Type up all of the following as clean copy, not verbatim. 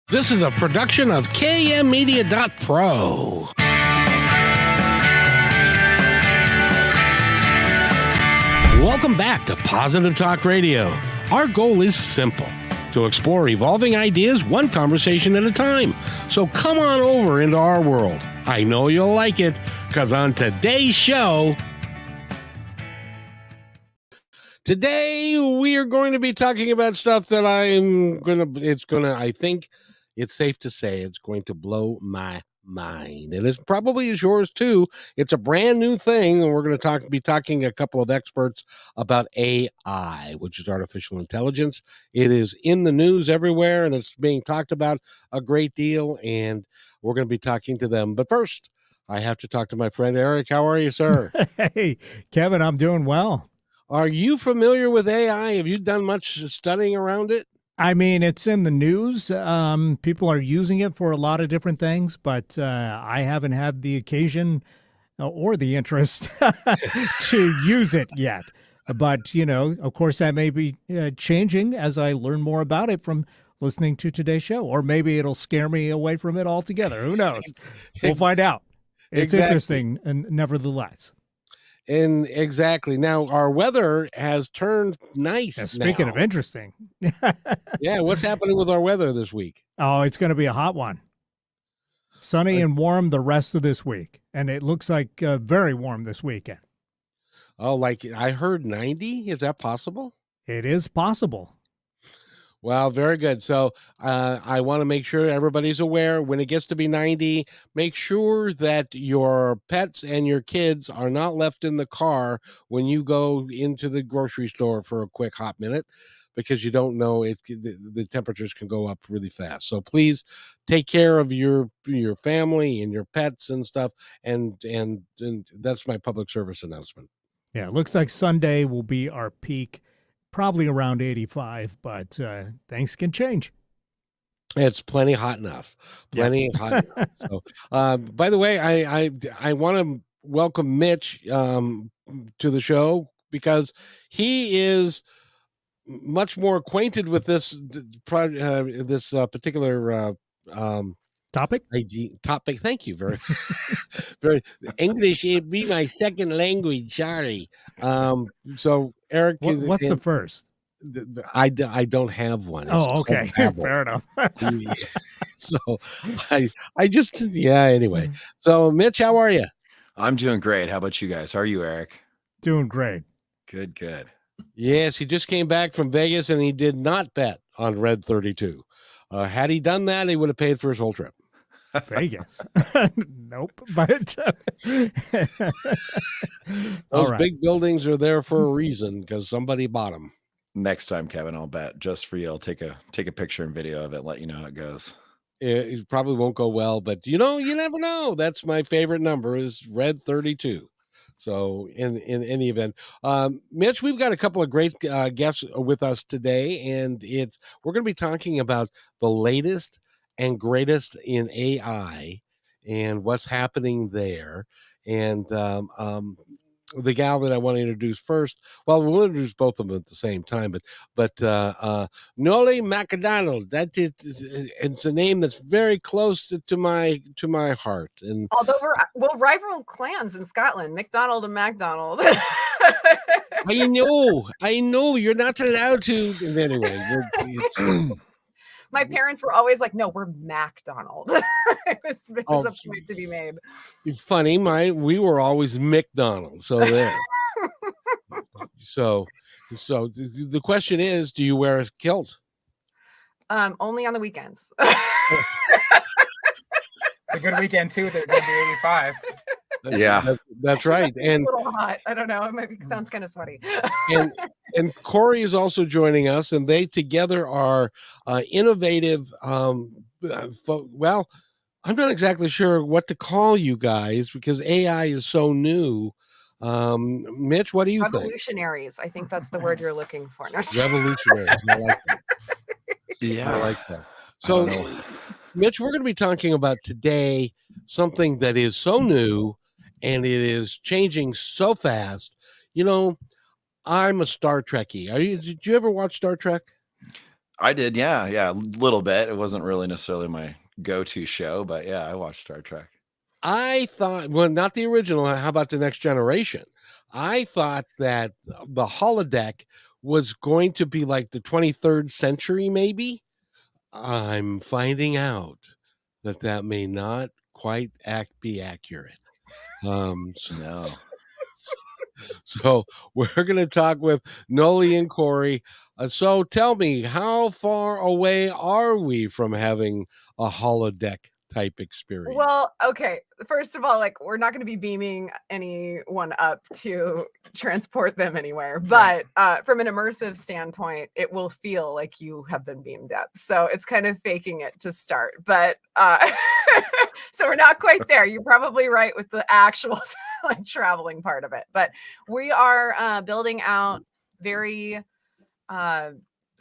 This is a production of KMmedia.pro. Welcome back to Positive Talk Radio. Our goal is simple: to explore evolving ideas one conversation at a time. So come on over into our world. I know you'll like it, because on today's show, today we are going to be talking about stuff that I think it's safe to say it's going to blow my mind. And it probably is yours too. It's a brand new thing, and we're going to be talking to a couple of experts about AI, which is artificial intelligence. It is in the news everywhere, and it's being talked about a great deal, and we're going to be talking to them. But first, I have to talk to my friend Eric. How are you, sir? Hey, Kevin, I'm doing well. Are you familiar with AI? Have you done much studying around it? I mean, it's in the news. People are using it for a lot of different things, but I haven't had the occasion or the interest to use it yet. But, you know, of course, that may be changing as I learn more about it from listening to today's show. Or maybe it'll scare me away from it altogether. Who knows? We'll find out. It's interesting, and nevertheless. And exactly. Now, our weather has turned nice. Yeah, speaking of interesting. Yeah, what's happening with our weather this week? Oh, it's going to be a hot one. Sunny and warm the rest of this week. And it looks like very warm this weekend. Oh, like I heard 90? Is that possible? It is possible. Well, very good. So I want to make sure everybody's aware when it gets to be 90, make sure that your pets and your kids are not left in the car when you go into the grocery store for a quick hot minute, because you don't know the temperatures can go up really fast. So please take care of your family and your pets and stuff. And that's my public service announcement. Yeah, it looks like Sunday will be our peak. Probably around 85, but things can change. It's plenty hot enough. Hot enough. So, by the way, I want to welcome Mitch to the show, because he is much more acquainted with this particular topic. Topic. Thank you very, very English. It'd be my second language. Sorry. So Eric, what's the first? I don't have one. Oh, okay. Fair enough. So I just, anyway. So Mitch, how are you? I'm doing great. How about you guys? How are you, Eric? Doing great. Good. Yes, he just came back from Vegas, and he did not bet on Red 32. Had he done that, he would have paid for his whole trip. Vegas. Nope. But those big buildings are there for a reason, because somebody bought them. Next time, Kevin, I'll bet just for you. I'll take a picture and video of it, let you know how it goes. It probably won't go well, but you never know. That's my favorite number, is Red 32. So in any event, Mitch, we've got a couple of great guests with us today, and we're going to be talking about the latest and greatest in AI and what's happening there. And the gal that I want to introduce first, well, we'll introduce both of them at the same time, but Nolie MacDonald. It's a name that's very close to my heart. And although we're rival clans in Scotland, MacDonald and MacDonald. I know you're not allowed to. And anyway, my parents were always like, no, we're MacDonald. It was a point to be made. Funny, we were always McDonald. So there. so the question is, do you wear a kilt? Only on the weekends. It's a good weekend too. They're going to be 85. Yeah, that's right. And a little hot. I don't know. It sounds kind of sweaty. and Corey is also joining us, and they together are innovative. Well, I'm not exactly sure what to call you guys, because AI is so new. Mitch, what do you think? Revolutionaries. I think that's the word you're looking for. No, revolutionaries. I like that. Yeah, I like that. So, Mitch, we're going to be talking about today something that is so new, and it is changing so fast. I'm a Star Trekkie. Did you ever watch Star Trek? I did, yeah, a little bit. It wasn't really necessarily my go-to show, but yeah, I watched Star Trek. I thought, well, not the original. How about the Next Generation? I thought that the holodeck was going to be like the 23rd century, maybe. I'm finding out that that may not quite be accurate. No. So we're going to talk with Nolie and Corey. So tell me, how far away are we from having a holodeck type experience? Well, okay. First of all, like, we're not going to be beaming anyone up to transport them anywhere, but from an immersive standpoint, it will feel like you have been beamed up. So it's kind of faking it to start, but so we're not quite there. You're probably right with the actual like traveling part of it, but we are building out very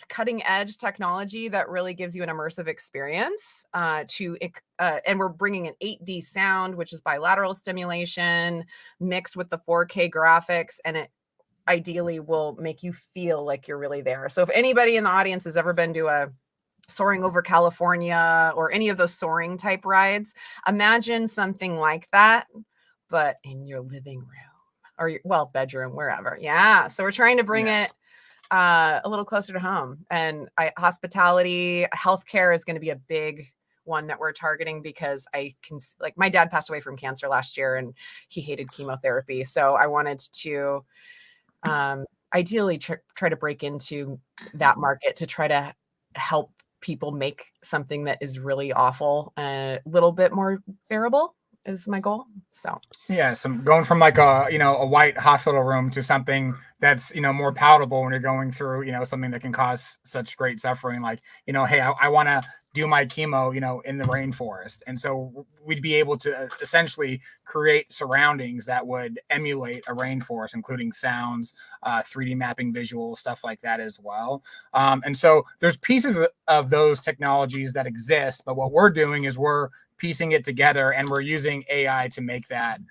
cutting edge technology that really gives you an immersive experience and we're bringing an 8D sound, which is bilateral stimulation mixed with the 4K graphics, and it ideally will make you feel like you're really there. So if anybody in the audience has ever been to a Soaring Over California or any of those soaring type rides, imagine something like that, but in your living room or your, bedroom, wherever. Yeah. So we're trying to bring it a little closer to home, and hospitality, healthcare is going to be a big one that we're targeting, because I can, like, my dad passed away from cancer last year and he hated chemotherapy. So I wanted to ideally try to break into that market to try to help people make something that is really awful a little bit more bearable is my goal. So yeah, some going from like a white hospital room to something that's more palatable when you're going through something that can cause such great suffering, like hey, I want to do my chemo in the rainforest, and so we'd be able to essentially create surroundings that would emulate a rainforest, including sounds, 3D mapping, visuals, stuff like that as well. And so there's pieces of those technologies that exist, but what we're doing is we're piecing it together, and we're using AI to make that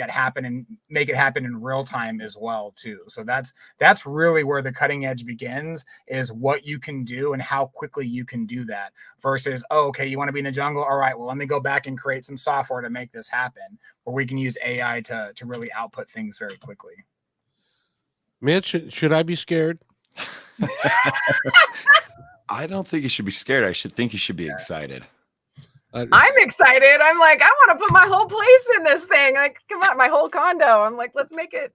happen, and make it happen in real time as well too. So that's really where the cutting edge begins, is what you can do and how quickly you can do that, versus, oh, okay, you want to be in the jungle, all right, well, let me go back and create some software to make this happen, where we can use AI to really output things very quickly. Mitch, should I be scared? I don't think you should be scared. I should think you should be excited. I'm excited. I'm like, I want to put my whole place in this thing. Like, come on, my whole condo. I'm like, let's make it.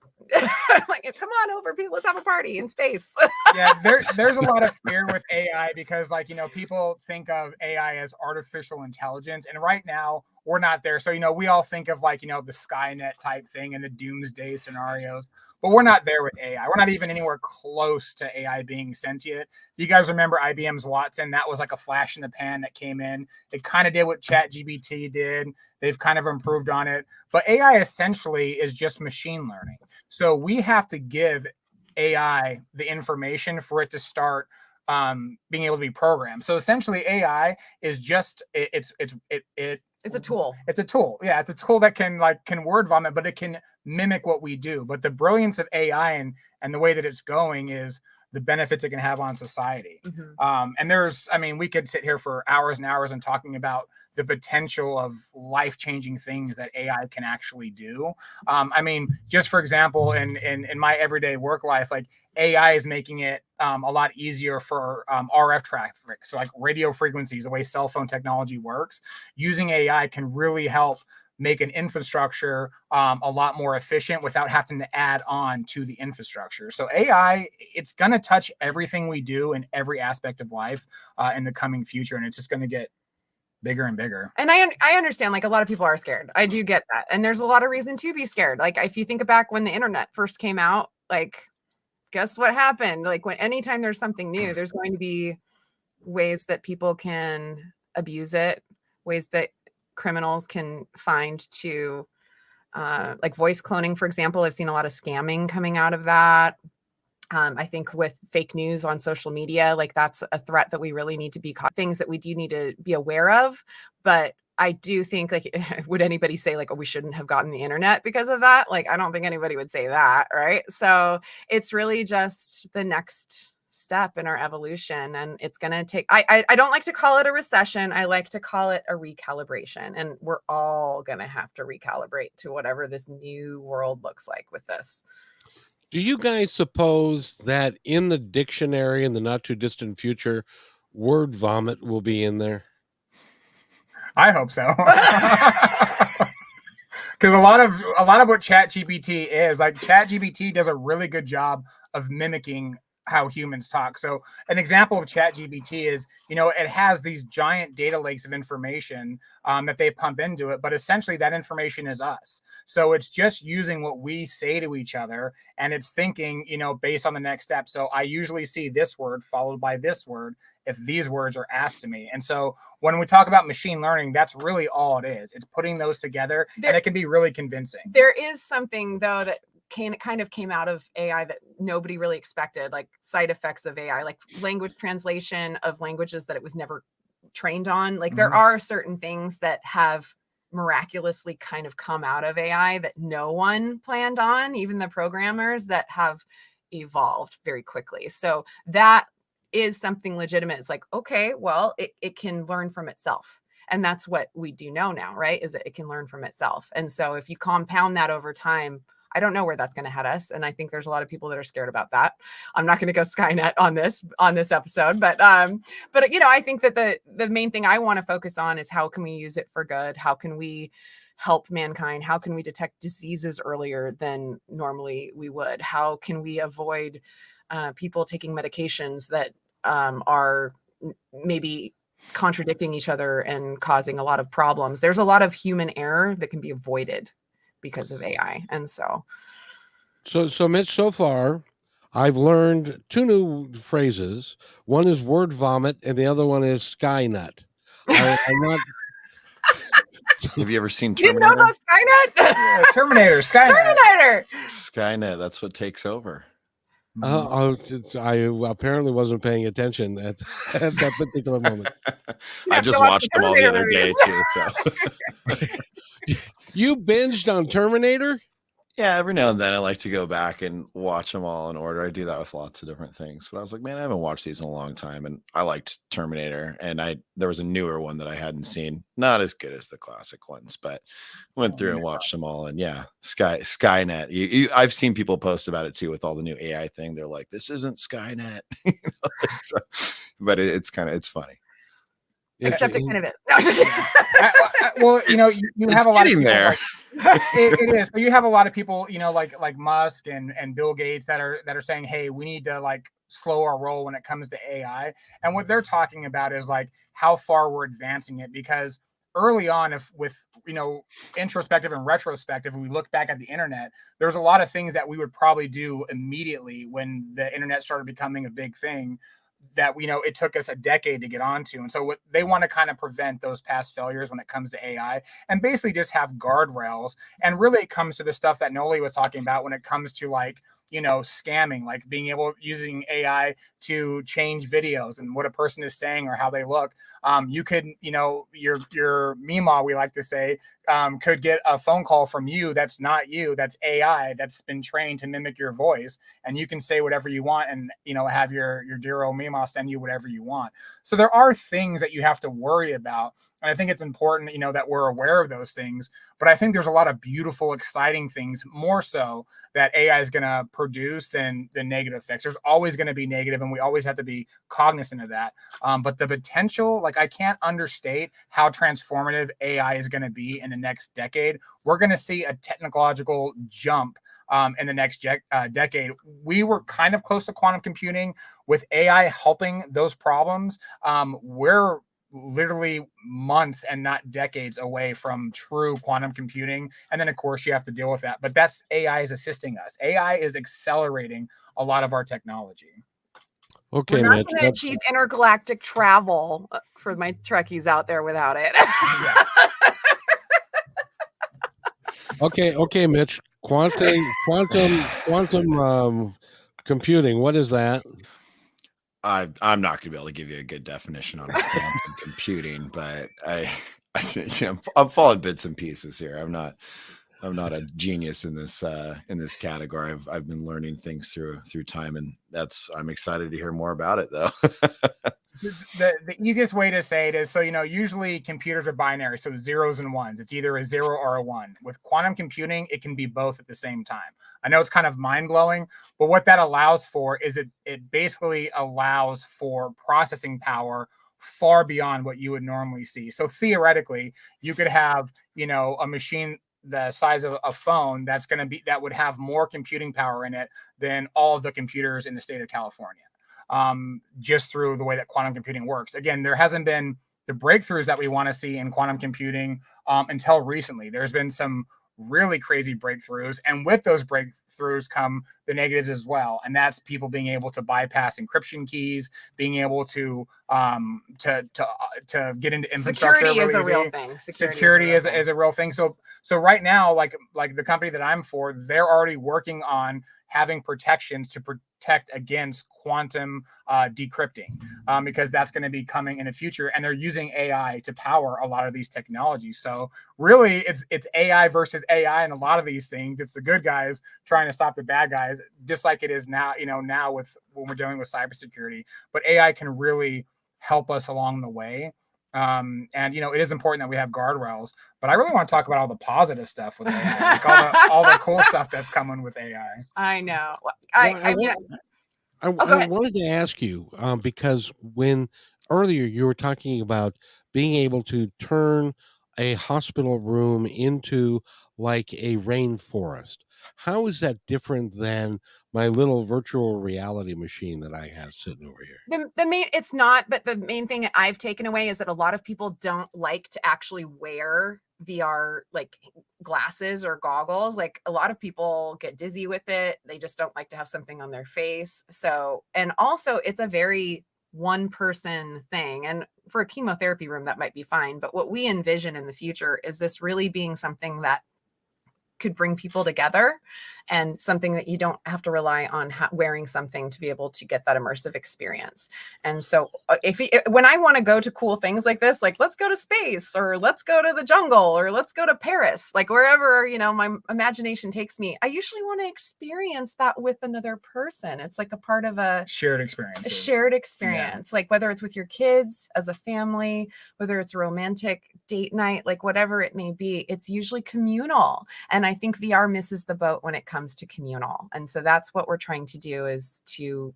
I'm like, come on over, people. Let's have a party in space. Yeah, there's a lot of fear with AI, because people think of AI as artificial intelligence, and right now we're not there. So we all think of the Skynet type thing and the doomsday scenarios, but we're not there with AI. We're not even anywhere close to AI being sentient. If you guys remember IBM's Watson, that was like a flash in the pan that came in. It kind of did what ChatGPT did. They've kind of improved on it, but AI essentially is just machine learning. So we have to give AI the information for it to start being able to be programmed. So essentially AI is just it's a tool. It's a tool. Yeah, it's a tool that can word vomit, but it can mimic what we do. But the brilliance of AI and the way that it's going is the benefits it can have on society. Mm-hmm. And we could sit here for hours and hours and talking about the potential of life-changing things that AI can actually do. Just for example, in my everyday work life, like AI is making it a lot easier for RF traffic. So like radio frequencies, the way cell phone technology works, using AI can really help make an infrastructure a lot more efficient without having to add on to the infrastructure. So AI, it's going to touch everything we do in every aspect of life in the coming future, and it's just going to get bigger and bigger. And I understand, like, a lot of people are scared. I do get that. And there's a lot of reason to be scared. Like, if you think back when the internet first came out, like, guess what happened? Like, anytime there's something new, there's going to be ways that people can abuse it, ways that criminals can find to, like voice cloning, for example. I've seen a lot of scamming coming out of that. I think with fake news on social media, like, that's a threat that we really need to be things that we do need to be aware of. But I do think, like, would anybody say like, oh, we shouldn't have gotten the internet because of that? Like, I don't think anybody would say that. Right. So it's really just the next step in our evolution, and it's going to take, I don't like to call it a recession. I like to call it a recalibration, and we're all going to have to recalibrate to whatever this new world looks like with this. Do you guys suppose that in the dictionary in the not too distant future, word vomit will be in there? I hope so. Because a lot of what ChatGPT is, like, ChatGPT does a really good job of mimicking how humans talk. So an example of ChatGPT is, it has these giant data lakes of information that they pump into it, but essentially that information is us. So it's just using what we say to each other, and it's thinking, based on the next step. So I usually see this word followed by this word if these words are asked to me. And so when we talk about machine learning, that's really all it is. It's putting those together, and it can be really convincing. There is something, though, that kind of came out of AI that nobody really expected, like side effects of AI, like language translation of languages that it was never trained on. Like there are certain things that have miraculously kind of come out of AI that no one planned on, even the programmers, that have evolved very quickly. So that is something legitimate. It's like, okay, well, it can learn from itself. And that's what we do know now, right? Is that it can learn from itself. And so if you compound that over time, I don't know where that's going to head us. And I think there's a lot of people that are scared about that. I'm not going to go Skynet on this episode, but I think that the main thing I want to focus on is how can we use it for good? How can we help mankind? How can we detect diseases earlier than normally we would? How can we avoid people taking medications that are maybe contradicting each other and causing a lot of problems? There's a lot of human error that can be avoided because of AI. And so Mitch, so far I've learned 2 new phrases. One is word vomit and the other one is Skynet. I'm not. Have you ever seen You didn't know Terminator? about Skynet? Yeah, Terminator, Skynet. Terminator. Skynet, that's what takes over. I apparently wasn't paying attention at that particular moment. I just watched them all the other day too. So. You binged on Terminator? Yeah, every now and then I like to go back and watch them all in order. I do that with lots of different things. But I was like, man, I haven't watched these in a long time. And I liked Terminator. And there was a newer one that I hadn't seen. Not as good as the classic ones, but went through and watched them all. And yeah, Skynet. I've seen people post about it too with all the new AI thing. They're like, this isn't Skynet. So, but it's funny. Except it kind of is. No, just Well, you have a lot of people there. It is. So you have a lot of people, like Musk and Bill Gates that are saying, hey, we need to like slow our roll when it comes to AI. And what they're talking about is like how far we're advancing it, because early on, with introspective and retrospective, we look back at the internet, there's a lot of things that we would probably do immediately when the internet started becoming a big thing that it took us a decade to get onto. And so what they want to kind of prevent those past failures when it comes to AI, and basically just have guardrails. And really it comes to the stuff that Nolie was talking about when it comes to like, scamming, like using AI to change videos and what a person is saying or how they look. You could, your Mima, we like to say, could get a phone call from you that's not you, that's AI, that's been trained to mimic your voice, and you can say whatever you want and have your dear old Mima send you whatever you want. So there are things that you have to worry about, and I think it's important that we're aware of those things. But I think there's a lot of beautiful, exciting things, more so, that AI is going to produce than the negative effects. There's always going to be negative, and we always have to be cognizant of that. But the potential, like, I can't understate how transformative AI is going to be in the next decade. We're going to see a technological jump in the next decade. We were kind of close to quantum computing. With AI helping those problems, we're literally months and not decades away from true quantum computing. And then of course you have to deal with that, but that's AI is assisting us. AI is accelerating a lot of our technology. Okay, we're not Mitch, going to achieve intergalactic travel for my Trekkies out there without it. Okay, Mitch. Quantum computing. What is that? I'm not going to be able to give you a good definition on quantum computing, but I'm following bits and pieces here. I'm not I'm not a genius in this category. I've been learning things through time, and I'm excited to hear more about it though. So the easiest way to say it is, so, usually computers are binary, so zeros and ones. It's either a 0 or a 1. With quantum computing, it can be both at the same time. I know it's kind of mind-blowing, but what that allows for is it basically allows for processing power far beyond what you would normally see. So theoretically, you could have, a machine the size of a phone that would have more computing power in it than all of the computers in the state of California. Just through the way that quantum computing works. Again, there hasn't been the breakthroughs that we want to see in quantum computing until recently. There's been some really crazy breakthroughs, and with those breakthroughs come the negatives as well. And that's people being able to bypass encryption keys, being able to get into infrastructure. Security is a really real easy. thing. Security is a real thing. So right now, like the company that I'm for, they're already working on having protections to protect against quantum decrypting, because that's going to be coming in the future, and they're using AI to power a lot of these technologies. So really, it's AI versus AI, and a lot of these things, it's the good guys trying to stop the bad guys, just like it is now. Now with when we're dealing with cybersecurity, but AI can really help us along the way. And it is important that we have guardrails, but I really want to talk about all the positive stuff with AI, like all the cool stuff that's coming with AI. I know. I go ahead. wanted to ask you, because when earlier you were talking about being able to turn a hospital room into like a rainforest. How is that different than my little virtual reality machine that I have sitting over here? It's not, but the main thing I've taken away is that a lot of people don't like to actually wear VR like glasses or goggles. Like a lot of people get dizzy with it. They just don't like to have something on their face. So, and also it's a very one person thing. And for a chemotherapy room, that might be fine. But what we envision in the future is this really being something that could bring people together, and something that you don't have to rely on wearing something to be able to get that immersive experience. And so when I want to go to cool things like this, like let's go to space, or let's go to the jungle, or let's go to Paris, like wherever, my imagination takes me, I usually want to experience that with another person. It's like a part of a shared experience. Yeah. Like whether it's with your kids as a family, whether it's a romantic date night, like whatever it may be, it's usually communal. And I think VR misses the boat when it comes to communal. And so that's what we're trying to do, is to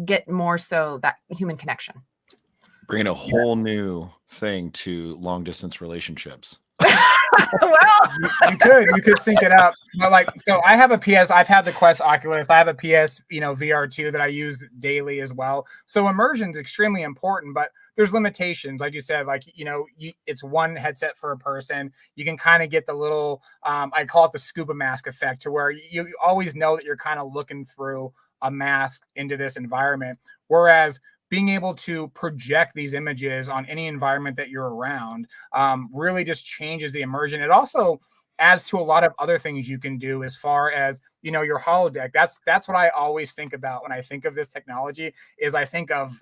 get more so that human connection. Bringing a whole new thing to long distance relationships. Well, you could sync it up. But so I have a PS. I've had the Quest Oculus. I have a PS, VR2 that I use daily as well. So immersion is extremely important, but there's limitations. Like you said, it's one headset for a person. You can kind of get the little, I call it the scuba mask effect, to where you always know that you're kind of looking through a mask into this environment. Whereas being able to project these images on any environment that you're around really just changes the immersion. It also adds to a lot of other things you can do as far as, your holodeck. That's what I always think about when I think of this technology, is I think of,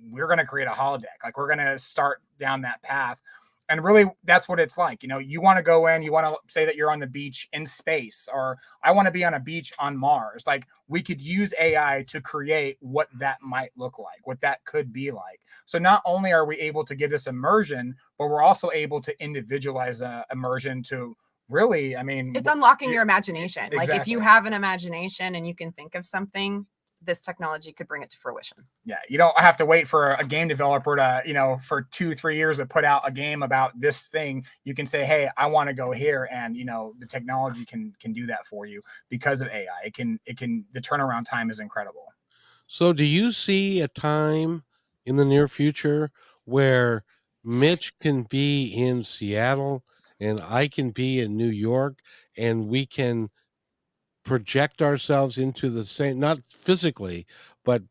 we're going to create a holodeck. Like we're going to start down that path. And really, that's what it's like. You want to go in, you want to say that you're on the beach in space, or I want to be on a beach on Mars. Like we could use AI to create what that might look like, what that could be like. So not only are we able to give this immersion, but we're also able to individualize immersion to really, it's unlocking your imagination. Exactly. Like if you have an imagination and you can think of something, this technology could bring it to fruition. Yeah, you don't have to wait for a game developer to, for 2-3 years to put out a game about this thing. You can say, hey, I want to go here, and the technology can do that for you because of AI. The turnaround time is incredible. So do you see a time in the near future where Mitch can be in Seattle and I can be in New York, and we can project ourselves into the same, not physically, but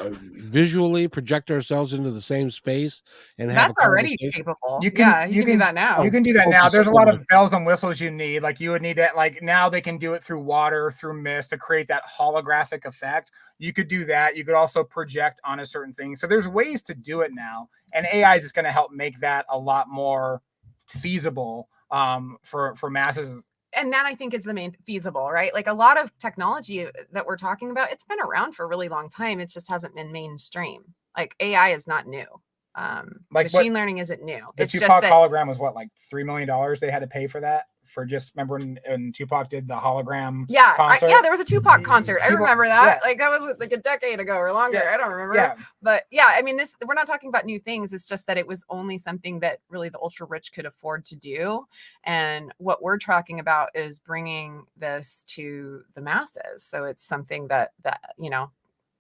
visually project ourselves into the same space and have That's already capable. You can do that now. You can do that now. There's a lot of bells and whistles you need. Like you would need to, now they can do it through water, through mist, to create that holographic effect. You could do that. You could also project on a certain thing. So there's ways to do it now. And AI is just going to help make that a lot more feasible for masses and that I think is the main feasible, right? Like a lot of technology that we're talking about, it's been around for a really long time. It just hasn't been mainstream. Like AI is not new. Like Machine learning isn't new. The It's just Tupac that, hologram was what, like $3 million they had to pay for that? For just, remember when Tupac did the hologram concert? yeah, there was a Tupac concert. I People- remember that. yeah. Like that was like a decade ago or longer. Yeah, I don't remember. yeah. But yeah, I mean, we're not talking about new things. It's just that it was only something that really the ultra rich could afford to do. And what we're talking about is bringing this to the masses. So it's something that you know,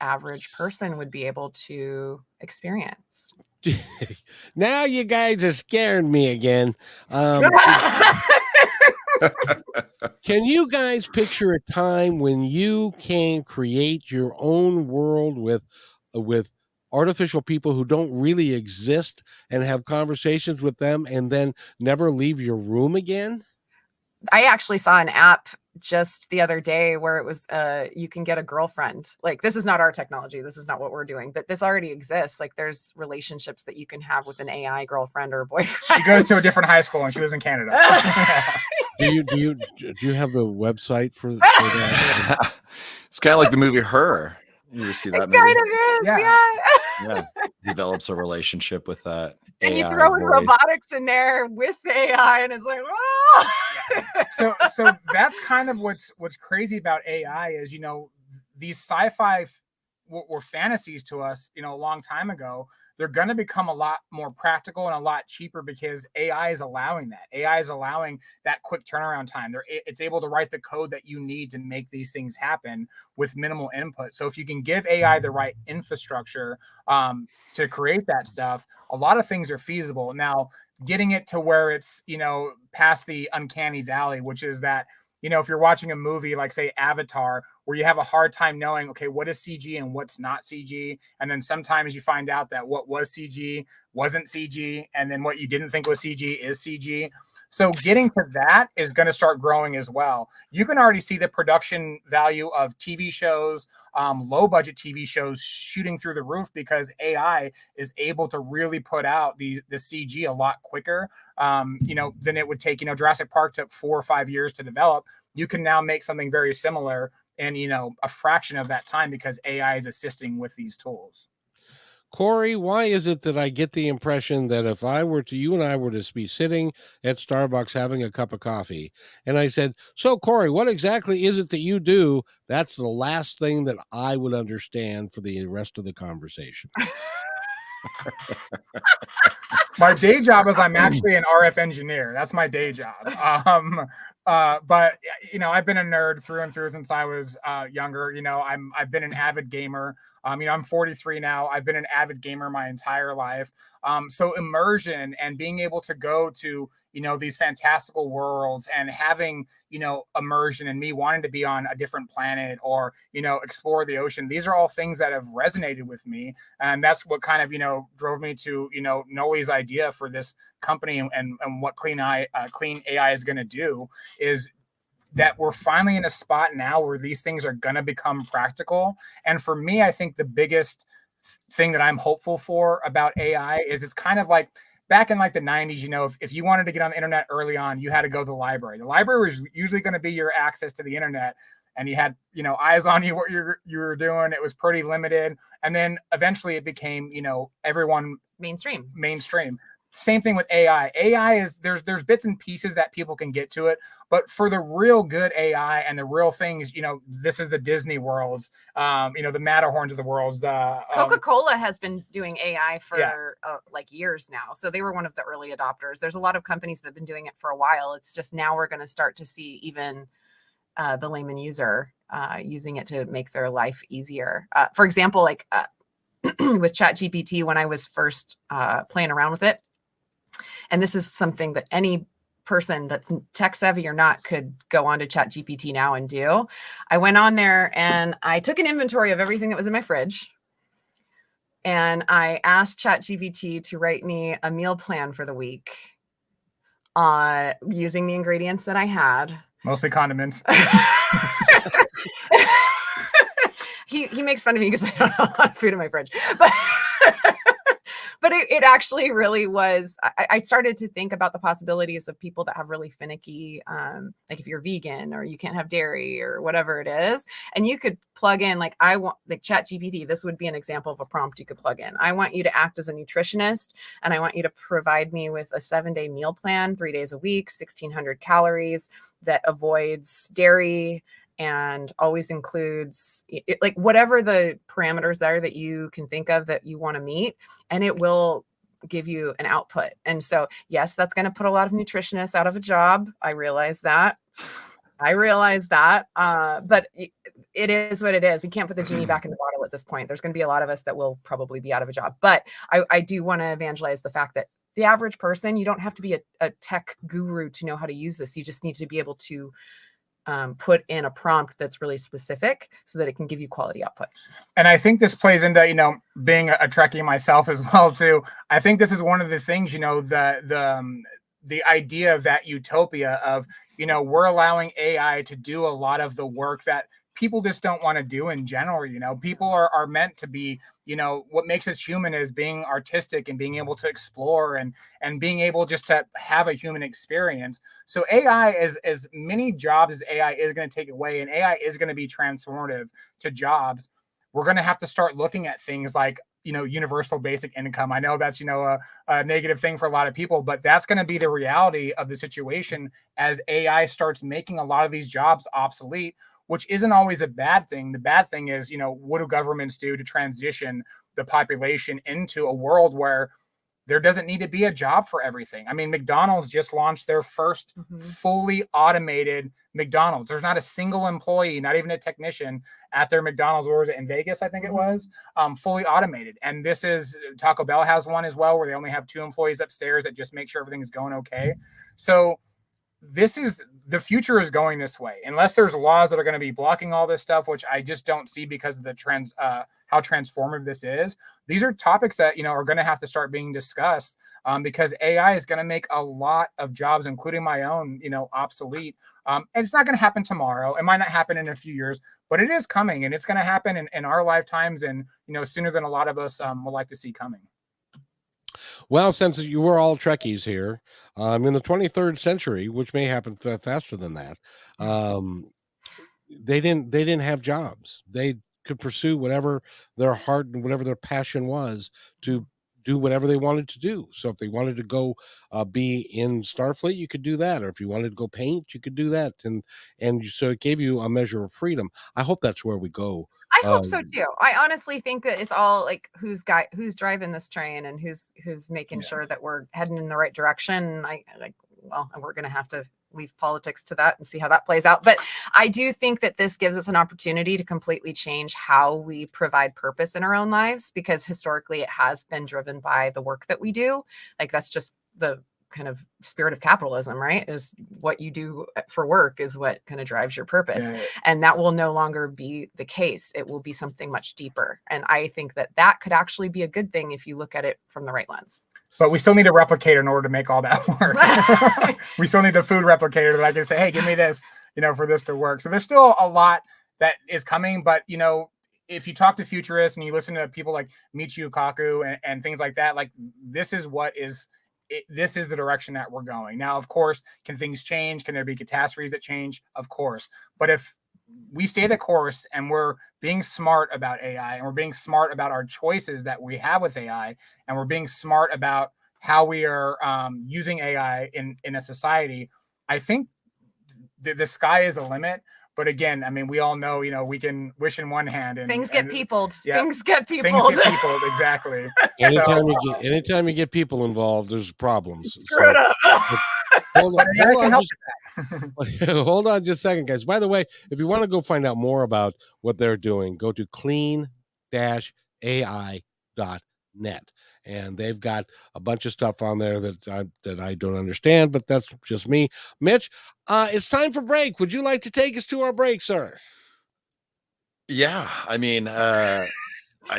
average person would be able to experience. Now you guys are scaring me again. Can you guys picture a time when you can create your own world with artificial people who don't really exist and have conversations with them and then never leave your room again? I actually saw an app just the other day where it was you can get a girlfriend. Like, this is not our technology, this is not what we're doing, but this already exists. Like, there's relationships that you can have with an AI girlfriend or boyfriend. She goes to a different high school and she lives in Canada. Do you have the website for that? It's kind of like the movie Her. You ever see that It movie? kind of is, yeah. Yeah, develops a relationship with that. And you AI throw in voice. robotics in there with the AI, and it's like, oh. So that's kind of what's crazy about AI is, you know, these sci-fi were fantasies to us, you know, a long time ago. They're going to become a lot more practical and a lot cheaper because AI is allowing that. AI is allowing that quick turnaround time. It's able to write the code that you need to make these things happen with minimal input. So if you can give AI the right infrastructure to create that stuff, a lot of things are feasible. Now, getting it to where it's, you know, past the uncanny valley, which is that, you know, if you're watching a movie like, say, Avatar, where you have a hard time knowing, okay, what is CG and what's not CG. And then sometimes you find out that what was CG wasn't CG. And then what you didn't think was CG is CG. So getting to that is going to start growing as well. You can already see the production value of TV shows, low budget TV shows shooting through the roof because AI is able to really put out the CG a lot quicker, you know, than it would take. You know, Jurassic Park took 4 or 5 years to develop. You can now make something very similar in, you know, a fraction of that time because AI is assisting with these tools. Corey, why is it that I get the impression that if you and I were to be sitting at Starbucks having a cup of coffee, and I said, "So, Corey, what exactly is it that you do?" That's the last thing that I would understand for the rest of the conversation. My day job is I'm actually an RF engineer. That's my day job. But you know, I've been a nerd through and through since I was younger. You know, I've been an avid gamer. You know, I'm 43 now. I've been an avid gamer my entire life. So immersion and being able to go to, you know, these fantastical worlds and having, you know, immersion and me wanting to be on a different planet or, you know, explore the ocean. These are all things that have resonated with me. And that's what kind of, you know, drove me to, you know, Nolie's idea for this company and what Clean AI is going to do is that we're finally in a spot now where these things are going to become practical. And for me, I think the biggest thing that I'm hopeful for about AI is it's kind of like back in like the 90s, you know, if you wanted to get on the internet early on, you had to go to the library. The library was usually going to be your access to the internet. And you had, you know, eyes on you, what you were doing. It was pretty limited. And then eventually it became, you know, everyone mainstream. Same thing with AI. AI is there's bits and pieces that people can get to it, but for the real good AI and the real things, you know, this is the Disney worlds, you know, the Matterhorns of the worlds. Coca-Cola has been doing AI for like years now, so they were one of the early adopters. There's a lot of companies that have been doing it for a while. It's just now we're going to start to see even the layman user using it to make their life easier. For example, like with ChatGPT, when I was first playing around with it. And this is something that any person that's tech savvy or not could go on to ChatGPT now and do. I went on there and I took an inventory of everything that was in my fridge. And I asked ChatGPT to write me a meal plan for the week using the ingredients that I had. Mostly condiments. He makes fun of me because I don't have a lot of food in my fridge. But it actually really was. I started to think about the possibilities of people that have really finicky, like if you're vegan or you can't have dairy or whatever it is, and you could plug in, like, I want, like ChatGPT, this would be an example of a prompt you could plug in. I want you to act as a nutritionist, and I want you to provide me with a 7-day meal plan, 3 days a week, 1,600 calories, that avoids dairy and always includes like whatever the parameters are that you can think of that you want to meet, and it will give you an output. And so, yes, that's going to put a lot of nutritionists out of a job. I realize that. But it is what it is. You can't put the genie back in the bottle at this point. There's going to be a lot of us that will probably be out of a job. But I do want to evangelize the fact that the average person, you don't have to be a tech guru to know how to use this. You just need to be able to put in a prompt that's really specific so that it can give you quality output. And I think this plays into, you know, being a Trekkie myself as well too. I think this is one of the things, you know, the idea of that utopia of, you know, we're allowing AI to do a lot of the work that people just don't want to do in general. You know, people are meant to be, you know, what makes us human is being artistic and being able to explore and being able just to have a human experience. So AI is, as many jobs as AI is going to take away, and AI is going to be transformative to jobs, we're going to have to start looking at things like, you know, universal basic income. I know that's, you know, a negative thing for a lot of people, but that's going to be the reality of the situation as AI starts making a lot of these jobs obsolete, which isn't always a bad thing. The bad thing is, you know, what do governments do to transition the population into a world where there doesn't need to be a job for everything? I mean, McDonald's just launched their first fully automated McDonald's. There's not a single employee, not even a technician at their McDonald's. Where was it? In Vegas, I think it was, fully automated. And this is, Taco Bell has one as well, where they only have 2 employees upstairs that just make sure everything is going okay. So this is, the future is going this way, unless there's laws that are going to be blocking all this stuff, which I just don't see because of the trends, how transformative this is. These are topics that, you know, are going to have to start being discussed because AI is going to make a lot of jobs, including my own, you know, obsolete. And it's not going to happen tomorrow. It might not happen in a few years, but it is coming, and it's going to happen in our lifetimes, and, you know, sooner than a lot of us would like to see coming. Well, since you were all Trekkies here, in the 23rd century, which may happen faster than that, they didn't have jobs. They could pursue whatever their heart and whatever their passion was to do whatever they wanted to do. So if they wanted to go be in Starfleet, you could do that, or if you wanted to go paint, you could do that, and so it gave you a measure of freedom. I hope that's where we go. I hope so too. I honestly think that it's all like who's driving this train and who's making sure that we're heading in the right direction. Well, we're going to have to leave politics to that and see how that plays out. But I do think that this gives us an opportunity to completely change how we provide purpose in our own lives, because historically it has been driven by the work that we do. Like, that's just the kind of spirit of capitalism, right? Is what you do for work is what kind of drives your purpose. Yeah. And that will no longer be the case. It will be something much deeper. And I think that that could actually be a good thing if you look at it from the right lens. But we still need a replicator in order to make all that work. We still need the food replicator that I can say, hey, give me this, you know, for this to work. So there's still a lot that is coming. But, you know, if you talk to futurists and you listen to people like Michio Kaku and things like that, like, this is what is, this is the direction that we're going. Now, of course, can things change? Can there be catastrophes that change? Of course. But if we stay the course and we're being smart about AI, and we're being smart about our choices that we have with AI, and we're being smart about how we are using AI in a society, I think the sky is a limit. But again, I mean, we all know, you know, we can wish in one hand and things get peopled. Yeah, things get peopled. Exactly. Anytime you get people involved, there's problems. Screw it up. Hold on just a second, guys. By the way, if you want to go find out more about what they're doing, go to clean-ai.net. And they've got a bunch of stuff on there that I don't understand, but that's just me. Mitch, it's time for break. Would you like to take us to our break, sir? Yeah, I mean,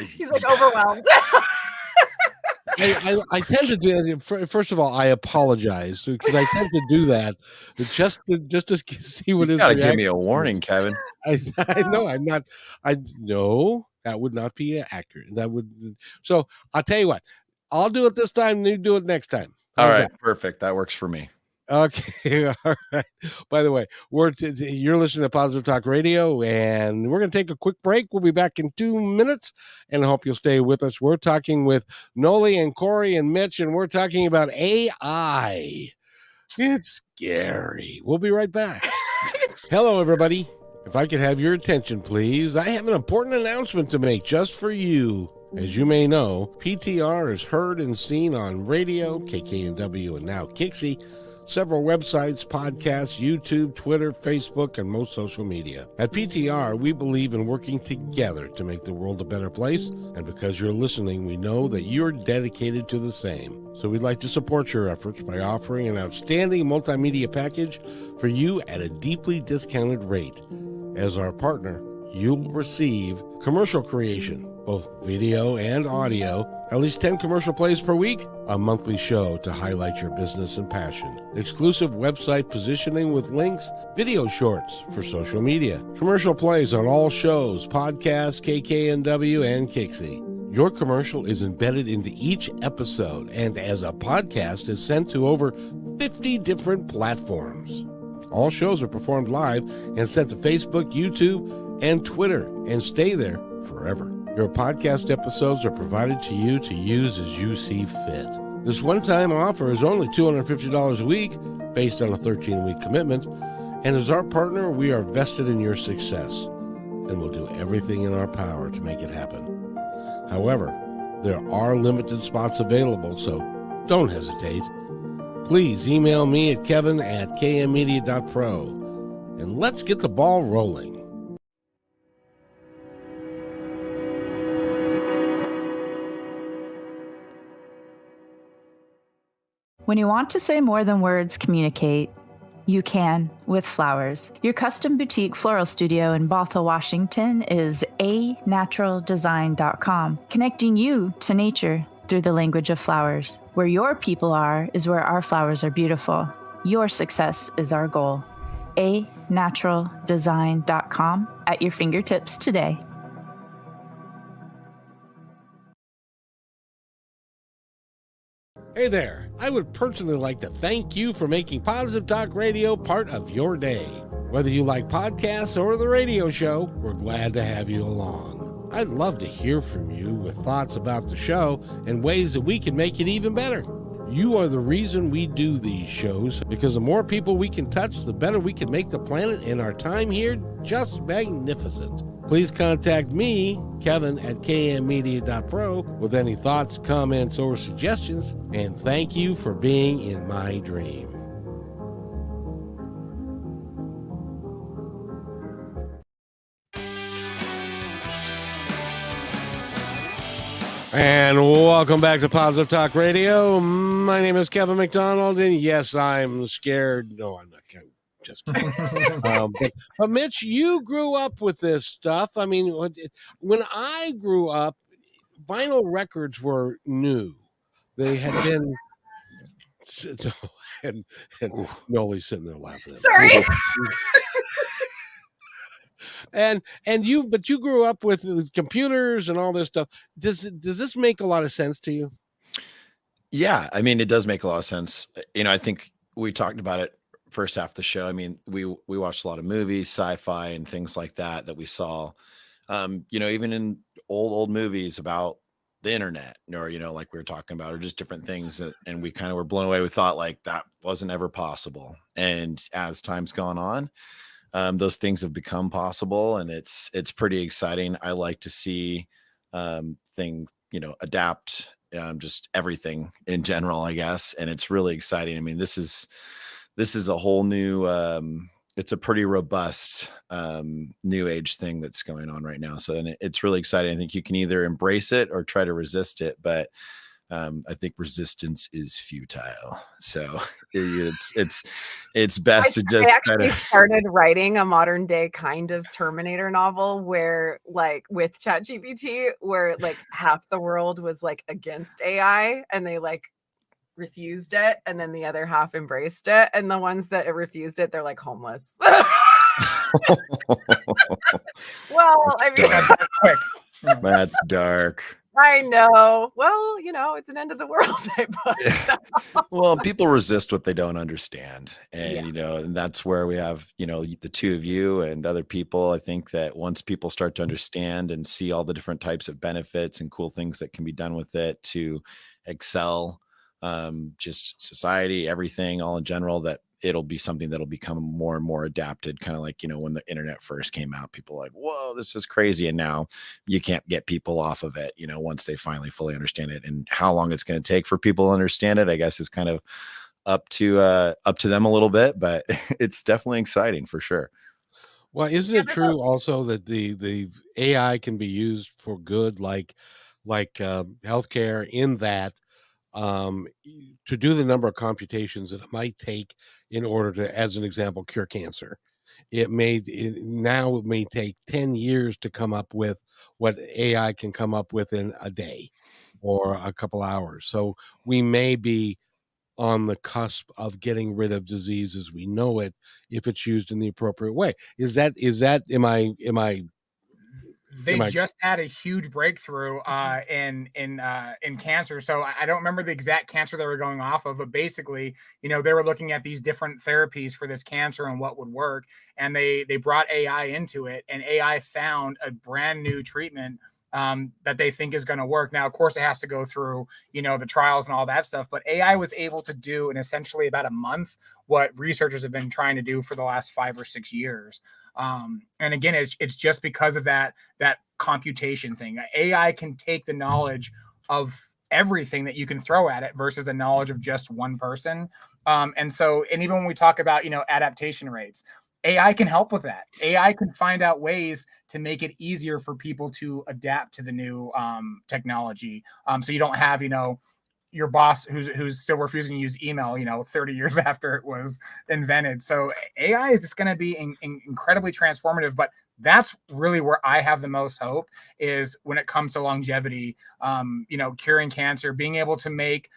he's like overwhelmed. I tend to do. First of all, I apologize because I tend to do that just to see what you is. Gotta give me a warning, Kevin. I know I'm not. I know that would not be accurate. That would. So I'll tell you what. I'll do it this time, and you do it next time. All How's right, perfect. That works for me. Okay. All right. By the way, you're listening to Positive Talk Radio, and we're going to take a quick break. We'll be back in 2 minutes, and I hope you'll stay with us. We're talking with Nolie and Corey and Mitch, and we're talking about AI. It's scary. We'll be right back. Hello, everybody. If I could have your attention, please. I have an important announcement to make just for you. As you may know, PTR is heard and seen on radio, KKNW, and now Kixie, several websites, podcasts, YouTube, Twitter, Facebook, and most social media. At PTR, we believe in working together to make the world a better place, and because you're listening, we know that you're dedicated to the same. So we'd like to support your efforts by offering an outstanding multimedia package for you at a deeply discounted rate. As our partner, you'll receive commercial creation, both video and audio, at least 10 commercial plays per week, a monthly show to highlight your business and passion, exclusive website positioning with links, video shorts for social media, commercial plays on all shows, podcasts, KKNW, and Kixie. Your commercial is embedded into each episode and as a podcast is sent to over 50 different platforms. All shows are performed live and sent to Facebook, YouTube, and Twitter, and stay there forever. Your podcast episodes are provided to you to use as you see fit. This one-time offer is only $250 a week, based on a 13-week commitment, and as our partner, we are vested in your success, and will do everything in our power to make it happen. However, there are limited spots available, so don't hesitate. Please email me at kevin@kmmedia.pro, and let's get the ball rolling. When you want to say more than words communicate, you can with flowers. Your custom boutique floral studio in Bothell, Washington is anaturaldesign.com, connecting you to nature through the language of flowers. Where your people are is where our flowers are beautiful. Your success is our goal. anaturaldesign.com at your fingertips today. Hey there, I would personally like to thank you for making Positive Talk Radio part of your day. Whether you like podcasts or the radio show, we're glad to have you along. I'd love to hear from you with thoughts about the show and ways that we can make it even better. You are the reason we do these shows, because the more people we can touch, the better we can make the planet and our time here just magnificent. Please contact me, Kevin, at kmmedia.pro with any thoughts, comments, or suggestions, and thank you for being in my dream. And welcome back to Positive Talk Radio. My name is Kevin McDonald, and yes, I'm scared. No, I'm not. Just kidding. But Mitch, you grew up with this stuff. I mean, when I grew up, vinyl records were new. They had been, and Nolie's sitting there laughing. Sorry. And you grew up with computers and all this stuff. Does this make a lot of sense to you? Yeah, I mean, it does make a lot of sense. You know, I think we talked about it first half of the show. I mean, we watched a lot of movies, sci-fi, and things like that we saw. You know, even in old movies about the internet, or like we were talking about, or just different things and we kind of were blown away. We thought like that wasn't ever possible. And as time's gone on, those things have become possible, and it's pretty exciting. I like to see adapt, just everything in general, I guess. And it's really exciting. I mean, this is a whole new, it's a pretty robust new age thing that's going on right now. So, and it's really exciting. I think you can either embrace it or try to resist it, but I think resistance is futile. So it's best to just I started writing a modern day kind of Terminator novel where, like, with ChatGPT, where like half the world was like against AI and they like refused it, and then the other half embraced it, and the ones that refused it, they're like homeless. Well, That's I mean, dark. Quick. That's dark. I know. Well, it's an end of the world type book. So. Well, people resist what they don't understand. And, Yeah. and that's where we have, the two of you and other people. I think that once people start to understand and see all the different types of benefits and cool things that can be done with it to excel, just society, everything, all in general, that it'll be something that'll become more and more adapted. Kind of like, when the internet first came out, people were like, whoa, this is crazy. And now you can't get people off of it, once they finally fully understand it. And how long it's going to take for people to understand it, I guess, is kind of up to them a little bit, but it's definitely exciting for sure. Well, isn't it true also that the AI can be used for good, like healthcare, in that to do the number of computations that it might take in order to, as an example, cure cancer. Now it may take 10 years to come up with what AI can come up with in a day or a couple hours. So we may be on the cusp of getting rid of disease as we know it if it's used in the appropriate way. They just had a huge breakthrough in cancer. So I don't remember the exact cancer they were going off of, but basically, they were looking at these different therapies for this cancer and what would work. And they brought AI into it, and AI found a brand new treatment that they think is going to work. Now, of course, it has to go through, the trials and all that stuff, but AI was able to do in essentially about a month what researchers have been trying to do for the last 5 or 6 years. And again, it's just because of that computation thing. AI can take the knowledge of everything that you can throw at it versus the knowledge of just one person. And even when we talk about, adaptation rates, AI can help with that. AI can find out ways to make it easier for people to adapt to the new technology. So you don't have, your boss who's still refusing to use email, 30 years after it was invented. So AI is just going to be incredibly transformative, but that's really where I have the most hope is when it comes to longevity, curing cancer, being able to make,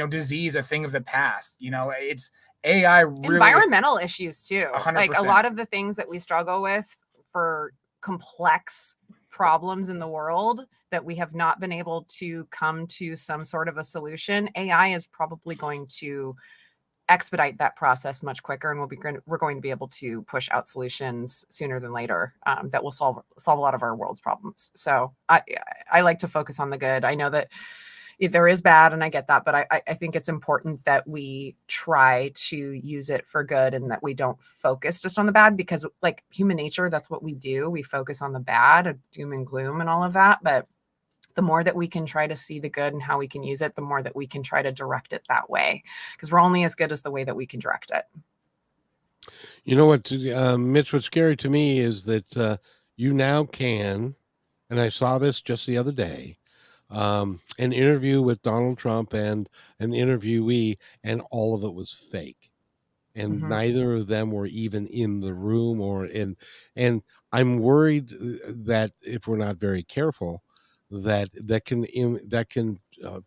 disease a thing of the past. It's AI really environmental issues too. 100%. Like a lot of the things that we struggle with for complex problems in the world that we have not been able to come to some sort of a solution, AI is probably going to expedite that process much quicker, and we're going to be able to push out solutions sooner than later that will solve a lot of our world's problems. So I like to focus on the good. I know that if there is bad, and I get that, but I think it's important that we try to use it for good and that we don't focus just on the bad, because like human nature, that's what we do. We focus on the bad, doom and gloom and all of that. But the more that we can try to see the good and how we can use it, the more that we can try to direct it that way, because we're only as good as the way that we can direct it. You know what, Mitch, what's scary to me is that you now can, and I saw this just the other day, an interview with Donald Trump and an interviewee, and all of it was fake. And neither of them were even in the room and I'm worried that if we're not very careful, that can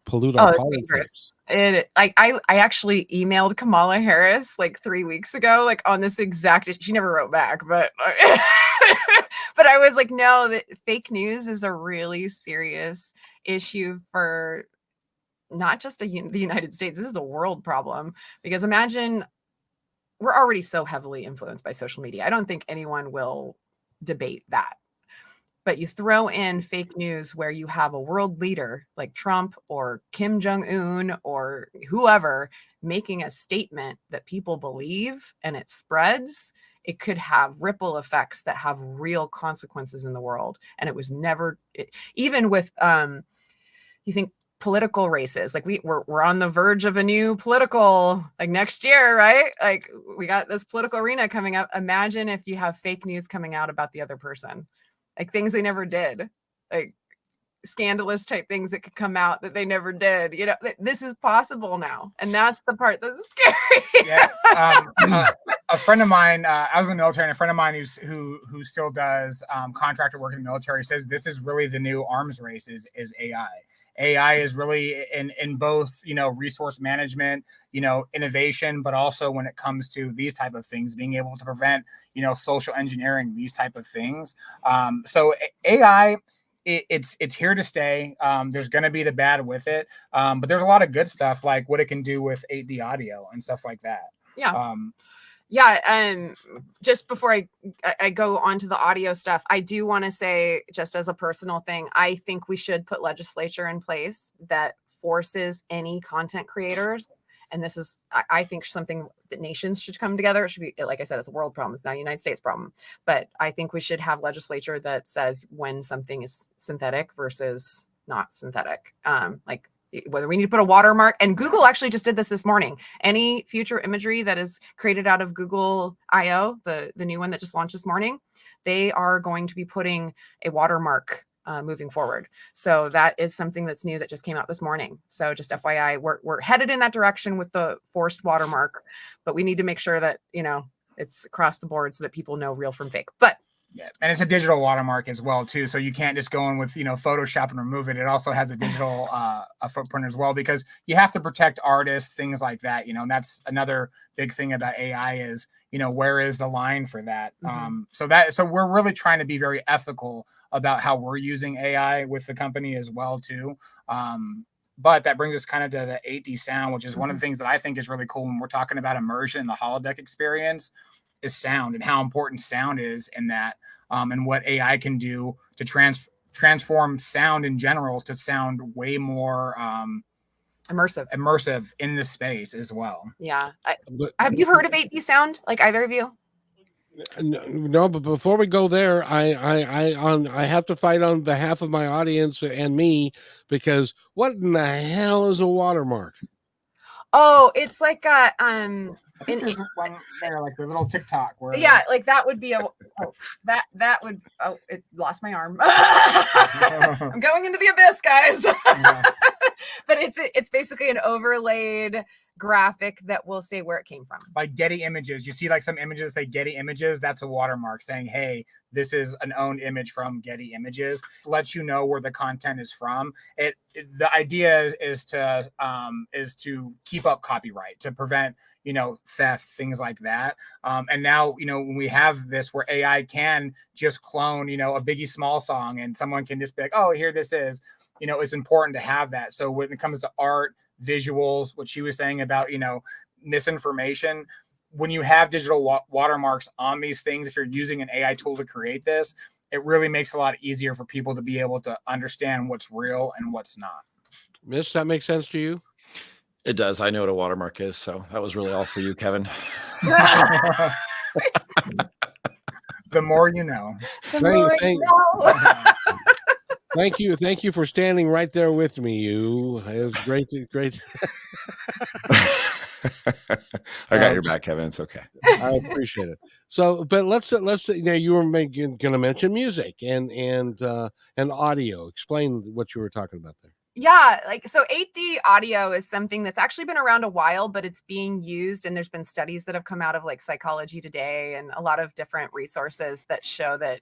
pollute our politics. I actually emailed Kamala Harris like 3 weeks ago, like on this exact, she never wrote back, but but I was like, no, that fake news is a really serious issue for not just the United States. This is a world problem, because imagine, we're already so heavily influenced by social media. I don't think anyone will debate that. But you throw in fake news where you have a world leader like Trump or Kim Jong-un or whoever making a statement that people believe, and it spreads, it could have ripple effects that have real consequences in the world. And it was never, even with, you think political races, like we're on the verge of a new political, like next year, right? Like we got this political arena coming up. Imagine if you have fake news coming out about the other person, like things they never did, like scandalous type things that could come out that they never did. This is possible now, and that's the part that's scary. Yeah. A friend of mine, I was in the military, and a friend of mine who still does contractor work in the military says this is really the new arms race is AI. AI is really in both, resource management, innovation, but also when it comes to these type of things, being able to prevent, social engineering, these type of things. So AI it's here to stay. There's going to be the bad with it, but there's a lot of good stuff, like what it can do with 8D audio and stuff like that. Yeah. Yeah. Just before I go on to the audio stuff, I do want to say, just as a personal thing, I think we should put legislature in place that forces any content creators. And this is, I think, something that nations should come together. It should be, like I said, it's a world problem. It's not a United States problem. But I think we should have legislature that says when something is synthetic versus not synthetic. Like whether we need to put a watermark. And Google actually just did this morning. Any future imagery that is created out of Google I/O, the new one that just launched this morning, they are going to be putting a watermark moving forward. So that is something that's new that just came out this morning. So just FYI, we're headed in that direction with the forced watermark, but we need to make sure that, you know, it's across the board so that people know real from fake. But yeah, and it's a digital watermark as well too. So you can't just go in with, you know, Photoshop and remove it. It also has a digital a footprint as well, because you have to protect artists, things like that. You know, and that's another big thing about AI is, you know, where is the line for that? So we're really trying to be very ethical about how we're using AI with the company as well too. But that brings us kind of to the 8D sound, which is one of the things that I think is really cool when we're talking about immersion in the holodeck experience, is sound and how important sound is in that, and what AI can do to transform sound in general to sound way more immersive in the space as well. Yeah. Have you heard of 8D sound? Like either of you? No, but before we go there, I have to fight on behalf of my audience and me, because what in the hell is a watermark? Oh, it's like I think there's one there, like the little TikTok where like that would be it lost my arm. I'm going into the abyss, guys. But it's basically an overlaid graphic that will say where it came from. Like Getty Images, you see like some images say Getty Images, that's a watermark saying, hey, this is an owned image from Getty Images. Lets you know where the content is from. The idea is to keep up copyright, to prevent, you know, theft, things like that. And now, you know, when we have this where AI can just clone, you know, a Biggie Small song, and someone can just be like, oh, here this is, you know, it's important to have that. So when it comes to art, visuals, what she was saying about, you know, misinformation, when you have digital watermarks on these things, if you're using an AI tool to create this, it really makes it a lot easier for people to be able to understand what's real and what's not. Mitch, that makes sense to you? It does. I know what a watermark is, so that was really all for you, Kevin. The more you know. Thank you for standing right there with me. It was great. I got your back, Kevin. It's okay. I appreciate it. So, but let's you know, you were going to mention music and audio. Explain what you were talking about there. Yeah, like so 8D audio is something that's actually been around a while, but it's being used, and there's been studies that have come out of like Psychology Today and a lot of different resources that show that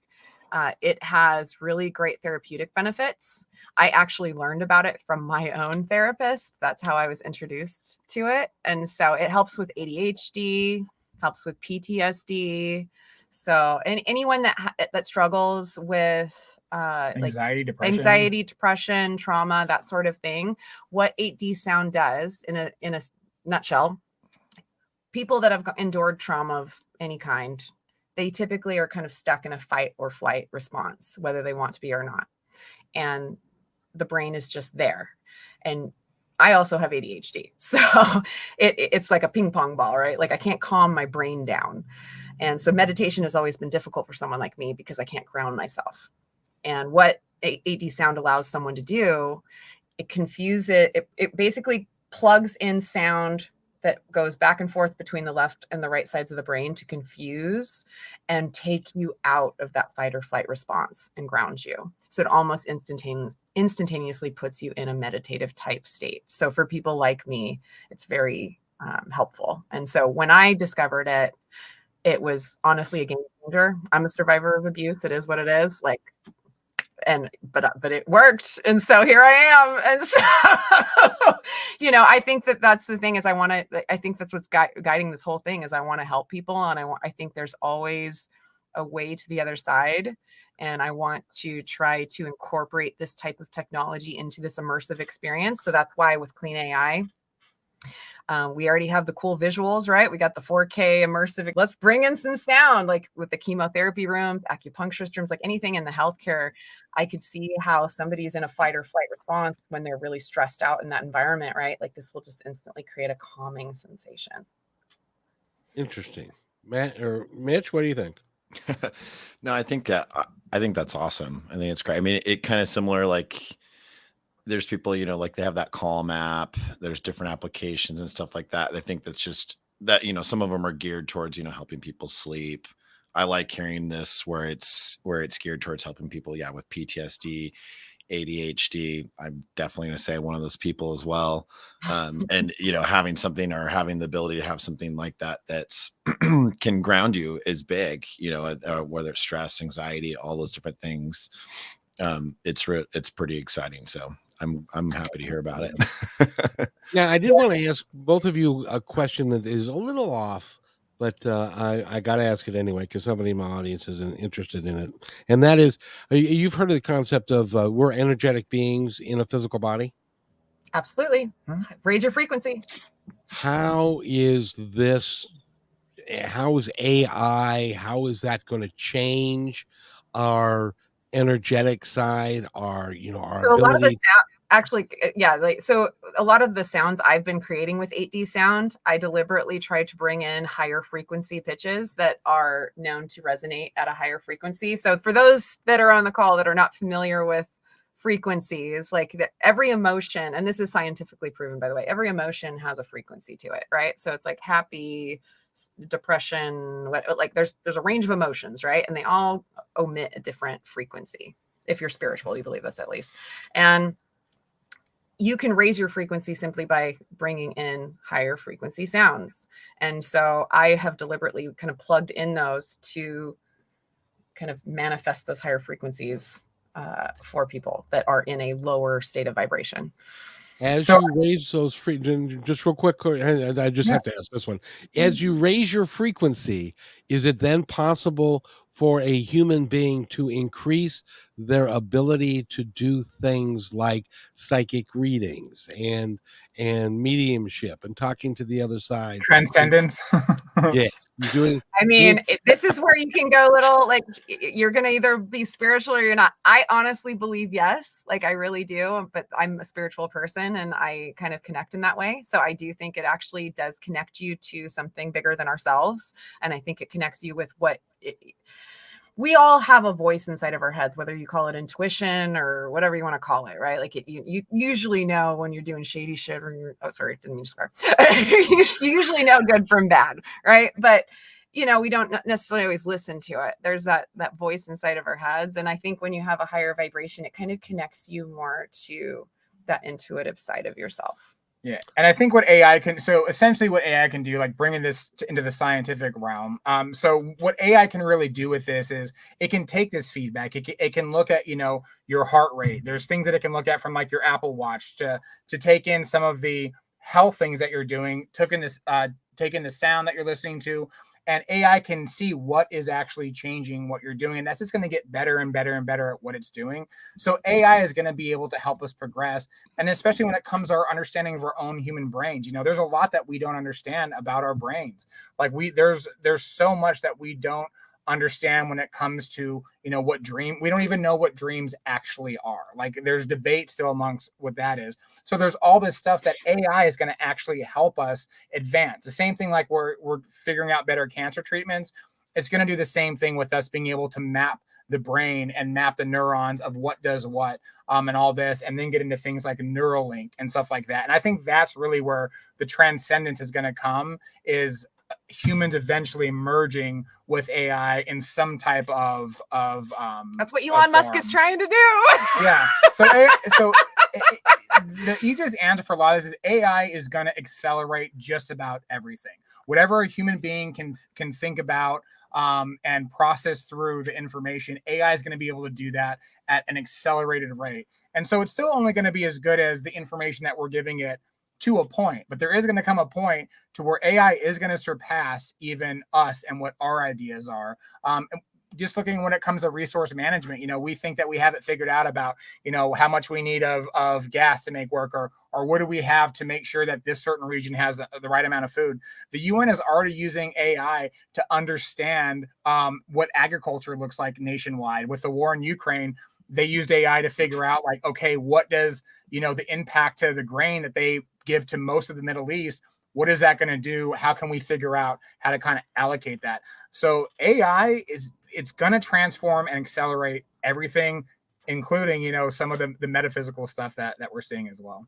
it has really great therapeutic benefits. I actually learned about it from my own therapist. That's how I was introduced to it. And so it helps with ADHD, helps with PTSD. So anyone that struggles with anxiety, depression, trauma, that sort of thing, what 8D sound does in a nutshell, people that have endured trauma of any kind, they typically are kind of stuck in a fight or flight response, whether they want to be or not. And the brain is just there. And I also have ADHD. So it's like a ping pong ball, right? Like I can't calm my brain down. And so meditation has always been difficult for someone like me because I can't ground myself. And what 8D sound allows someone to do, it basically plugs in sound that goes back and forth between the left and the right sides of the brain to confuse and take you out of that fight or flight response and ground you. So it almost instantaneously puts you in a meditative type state. So for people like me, it's very helpful. And so when I discovered it, it was honestly a game changer. I'm a survivor of abuse. It is what it is. But it worked. And so here I am. And so, you know, I think that's the thing is I think that's what's guiding this whole thing is I want to help people. And I think there's always a way to the other side. And I want to try to incorporate this type of technology into this immersive experience. So that's why with Clean AI, we already have the cool visuals, right? We got the 4K immersive. Let's bring in some sound, like with the chemotherapy rooms, acupuncturist rooms, like anything in the healthcare. I could see how somebody's in a fight or flight response when they're really stressed out in that environment, right? Like this will just instantly create a calming sensation. Interesting. Matt or Mitch, what do you think? No, I think that's awesome. I think it's great. I mean, it kind of similar, like there's people, like they have that Calm app, there's different applications and stuff like that. I think that's just that, some of them are geared towards, helping people sleep. I like hearing this where it's geared towards helping people, with PTSD, ADHD. I'm definitely going to say one of those people as well. And, having something or having the ability to have something like that that's can ground you is big, whether it's stress, anxiety, all those different things. It's pretty exciting. So I'm happy to hear about it. Yeah, I did want to ask both of you a question that is a little off, but I got to ask it anyway because somebody in my audience is interested in it. And that is, you've heard of the concept of we're energetic beings in a physical body? Absolutely. Raise your frequency. How is AI, how is that going to change our energetic side, our So a lot of the ability? sound, actually, so a lot of the sounds I've been creating with 8D sound, I deliberately try to bring in higher frequency pitches that are known to resonate at a higher frequency. So for those that are on the call that are not familiar with frequencies, like every emotion, and this is scientifically proven, by the way, every emotion has a frequency to it, right? So it's like happy, depression, like there's a range of emotions, right? And they all emit a different frequency. If you're spiritual, you believe this at least. And you can raise your frequency simply by bringing in higher frequency sounds. And so I have deliberately kind of plugged in those to kind of manifest those higher frequencies for people that are in a lower state of vibration. As you raise those just real quick, I just have to ask this one. As you raise your frequency, is it then possible for a human being to increase their ability to do things like psychic readings and mediumship and talking to the other side? Transcendence. Yes. I mean, this is where you can go little, like you're going to either be spiritual or you're not. I honestly believe yes, like I really do, but I'm a spiritual person and I kind of connect in that way. So I do think it actually does connect you to something bigger than ourselves. And I think it connects you with we all have a voice inside of our heads, whether you call it intuition or whatever you want to call it, right? Like you usually know when you're doing shady shit or didn't mean to swear. You usually know good from bad, right? But we don't necessarily always listen to it. There's that voice inside of our heads. And I think when you have a higher vibration, it kind of connects you more to that intuitive side of yourself. Yeah. And I think what AI can do, like bringing this into the scientific realm. So what AI can really do with this is it can take this feedback. It can look at, your heart rate. There's things that it can look at from like your Apple Watch to take in some of the health things that you're doing, taking the sound that you're listening to, and AI can see what is actually changing what you're doing. And that's just going to get better and better and better at what it's doing. So AI is going to be able to help us progress. And especially when it comes to our understanding of our own human brains, there's a lot that we don't understand about our brains. Like there's so much that we don't understand when it comes to, we don't even know what dreams actually are. Like there's debate still amongst what that is. So there's all this stuff that AI is going to actually help us advance. The same thing, like we're figuring out better cancer treatments. It's going to do the same thing with us being able to map the brain and map the neurons of what does what, and all this, and then get into things like Neuralink and stuff like that. And I think that's really where the transcendence is going to come, is humans eventually merging with AI in some type of that's what Elon Musk is trying to do. Yeah. So the easiest answer for a lot of this is AI is going to accelerate just about everything. Whatever a human being can think about and process through the information, AI is going to be able to do that at an accelerated rate. And so it's still only going to be as good as the information that we're giving it to a point, but there is going to come a point to where AI is going to surpass even us and what our ideas are. just looking when it comes to resource management, we think that we have it figured out about, how much we need of gas to make work, or what do we have to make sure that this certain region has the right amount of food. The UN is already using AI to understand what agriculture looks like nationwide. With the war in Ukraine, they used AI to figure out, like, okay, what does, the impact to the grain that they give to most of the Middle East, what is that going to do? How can we figure out how to kind of allocate that? So AI it's going to transform and accelerate everything, including, some of the metaphysical stuff that we're seeing as well.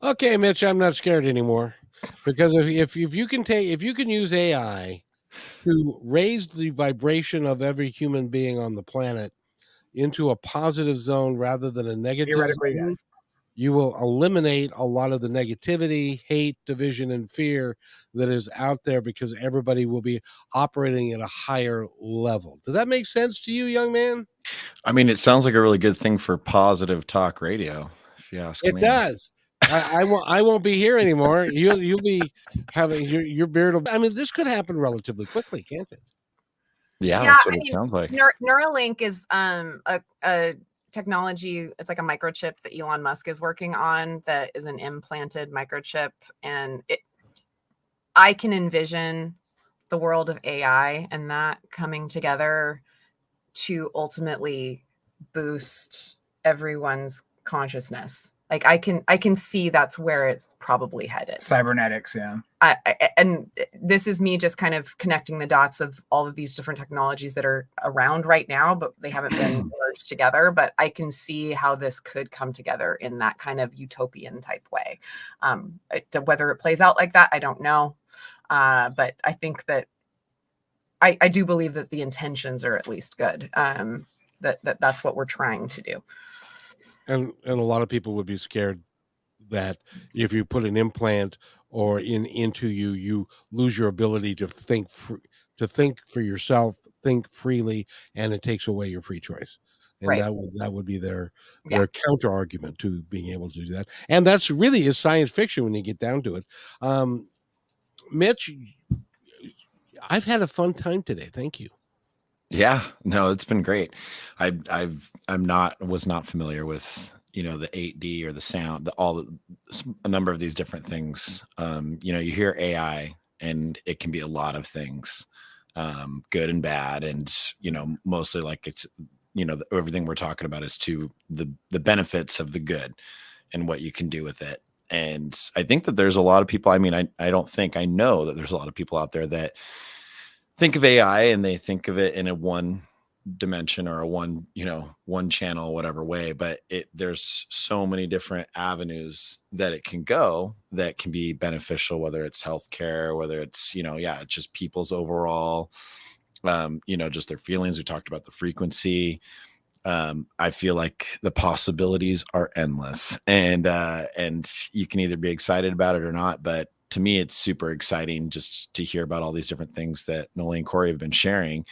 Okay, Mitch, I'm not scared anymore, because if you can use AI to raise the vibration of every human being on the planet into a positive zone rather than a negative Theoretically, zone, yes. you will eliminate a lot of the negativity, hate, division, and fear that is out there, because everybody will be operating at a higher level. Does that make sense to you, young man? I mean, it sounds like a really good thing for positive talk radio, if you ask It me. does. I won't be here anymore. You'll be having your beard. I mean, this could happen relatively quickly, can't it? Yeah, that's what it sounds like. Neuralink is a technology. It's like a microchip that Elon Musk is working on, that is an implanted microchip, and I can envision the world of AI and that coming together to ultimately boost everyone's consciousness. Like I can see that's where it's probably headed. Cybernetics, yeah. And this is me just kind of connecting the dots of all of these different technologies that are around right now, but they haven't been merged together. But I can see how this could come together in that kind of utopian type way. Whether it plays out like that, I don't know. But I think that I do believe that the intentions are at least good. That's what we're trying to do. And a lot of people would be scared that if you put an implant or into you, you lose your ability to think for yourself, think freely, and it takes away your free choice. And Right. that would be their counter argument to being able to do that. And that's really is science fiction when you get down to it. Mitch, I've had a fun time today. Thank you. Yeah, no, it's been great. Was not familiar with, the 8D or the sound, a number of these different things. You hear AI and it can be a lot of things, good and bad. And, mostly like it's, everything we're talking about is to the benefits of the good and what you can do with it. And I think that there's a lot of people, I know that there's a lot of people out there that think of AI and they think of it in a one dimension or a one channel, whatever way, but there's so many different avenues that it can go that can be beneficial, whether it's healthcare, whether it's, it's just people's overall, just their feelings. We talked about the frequency. I feel like the possibilities are endless, and you can either be excited about it or not, but to me, it's super exciting just to hear about all these different things that Nolie and Corey have been sharing.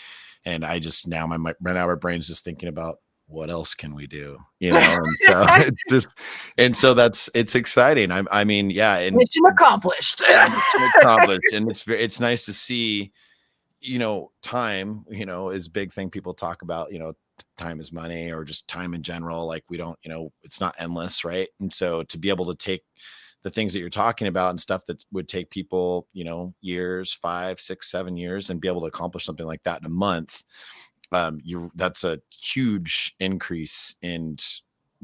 And I just, now our brain's just thinking about what else can we do, and so it's exciting. I mean, yeah. And mission accomplished. And it's nice to see, time, is a big thing people talk about, time is money, or just time in general. Like we don't, it's not endless. Right. And so to be able to take the things that you're talking about and stuff that would take people, years, 5, 6, 7 years, and be able to accomplish something like that in a month, that's a huge increase in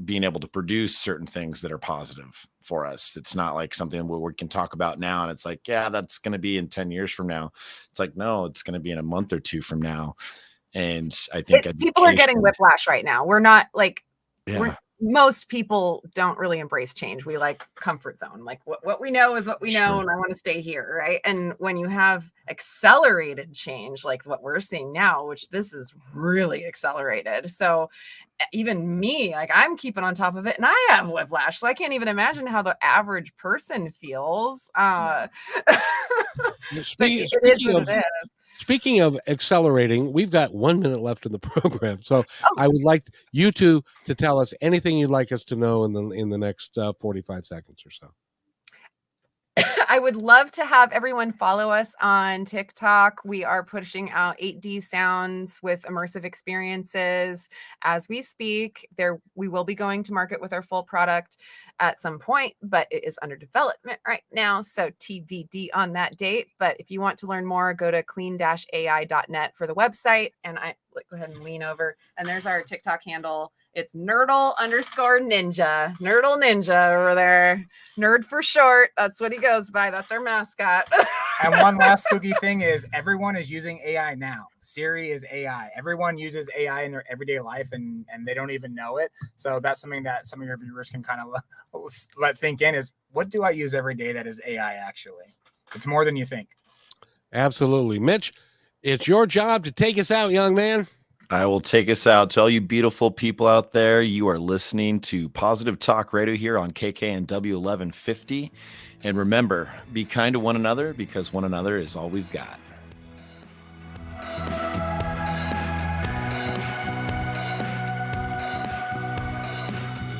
being able to produce certain things that are positive for us. It's not like something where we can talk about now and it's like, yeah, that's going to be in 10 years from now. It's like, no, it's going to be in a month or two from now. And I think people are getting whiplash right now. We're not like, yeah. Most people don't really embrace change. We like comfort zone. Like what we know is what we know, and I want to stay here, right? And when you have accelerated change, like what we're seeing now, which this is really accelerated. So even me, like I'm keeping on top of it, and I have whiplash. So I can't even imagine how the average person feels. Speaking of accelerating, we've got 1 minute left in the program. So I would like you two to tell us anything you'd like us to know in the next 45 seconds or so. I would love to have everyone follow us on TikTok. We are pushing out 8D sounds with immersive experiences as we speak. We will be going to market with our full product at some point, but it is under development right now. So TBD on that date. But if you want to learn more, go to clean-ai.net for the website. And go ahead and lean over. And there's our TikTok handle. It's Nerdle_Ninja. Nerdle Ninja over there. Nerd for short. That's what he goes by. That's our mascot. And one last spooky thing is everyone is using AI now. Siri is AI. Everyone uses AI in their everyday life and they don't even know it. So that's something that some of your viewers can kind of let sink in is, what do I use every day that is AI actually? It's more than you think. Absolutely. Mitch, it's your job to take us out, young man. I will take us out. To all you beautiful people out there, you are listening to Positive Talk Radio here on KKNW 1150. And remember, be kind to one another because one another is all we've got.